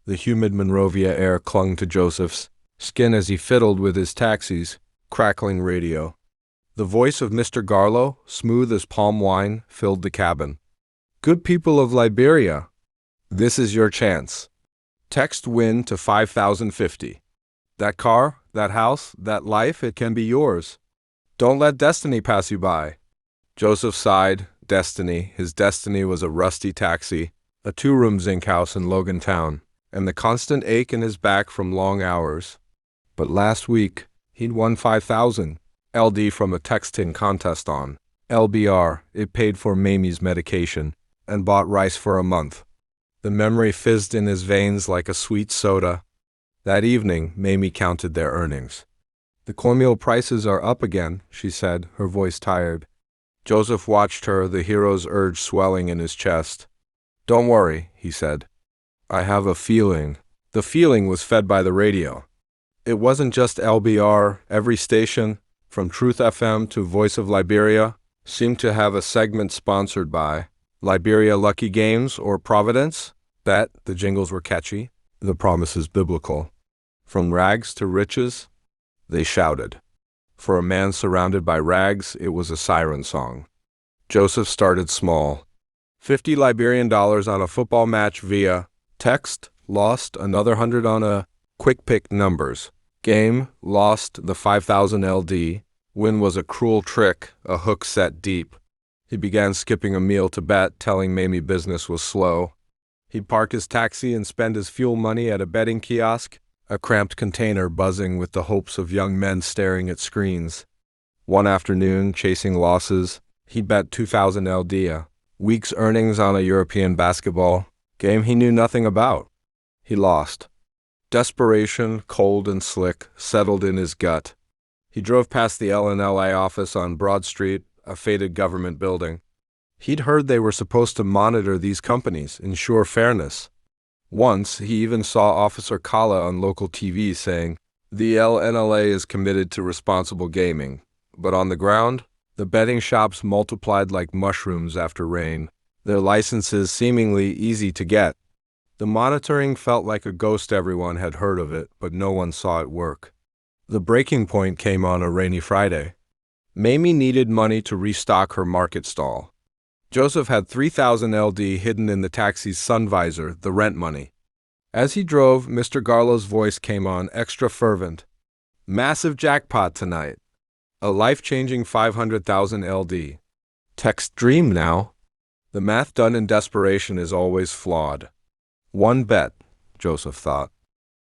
The humid Monrovia air clung to Joseph's skin as he fiddled with his taxi's crackling radio. The voice of Mr. Garlow, smooth as palm wine, filled the cabin. "Good people of Liberia, this is your chance. Text WIN to 5050. That car, that house, that life, it can be yours. Don't let destiny pass you by." Joseph sighed. Destiny. His destiny was a rusty taxi, a two-room zinc house in Logan Town, and the constant ache in his back from long hours. But last week, he'd won 5,000 LD from a texting contest on LBR. It paid for Mamie's medication and bought rice for a month. The memory fizzed in his veins like a sweet soda. That evening, Mamie counted their earnings. "The cornmeal prices are up again," she said, her voice tired. Joseph watched her, the hero's urge swelling in his chest. "Don't worry," he said. "I have a feeling." The feeling was fed by the radio. It wasn't just LBR. Every station, from Truth FM to Voice of Liberia, seemed to have a segment sponsored by Liberia Lucky Games or Providence. Bet, the jingles were catchy, the promises biblical. From rags to riches, they shouted. For a man surrounded by rags, it was a siren song. Joseph started small. $50 Liberian on a football match via text, lost another 100 on a quick pick numbers. Game, lost the 5,000 LD. Win was a cruel trick, a hook set deep. He began skipping a meal to bet, telling Mamie business was slow. He'd park his taxi and spend his fuel money at a betting kiosk, a cramped container buzzing with the hopes of young men staring at screens. One afternoon, chasing losses, he'd bet 2,000 LD, a week's earnings on a European basketball game he knew nothing about. He lost. Desperation, cold and slick, settled in his gut. He drove past the LNLA office on Broad Street, a faded government building. He'd heard they were supposed to monitor these companies, ensure fairness. Once, he even saw Officer Kala on local TV saying, "The LNLA is committed to responsible gaming." But on the ground, the betting shops multiplied like mushrooms after rain, their licenses seemingly easy to get. The monitoring felt like a ghost. Everyone had heard of it, but no one saw it work. The breaking point came on a rainy Friday. Mamie needed money to restock her market stall. Joseph had 3,000 LD hidden in the taxi's sun visor, the rent money. As he drove, Mr. Garlow's voice came on, extra fervent. "Massive jackpot tonight. A life-changing 500,000 LD. Text dream now." The math done in desperation is always flawed. One bet, Joseph thought.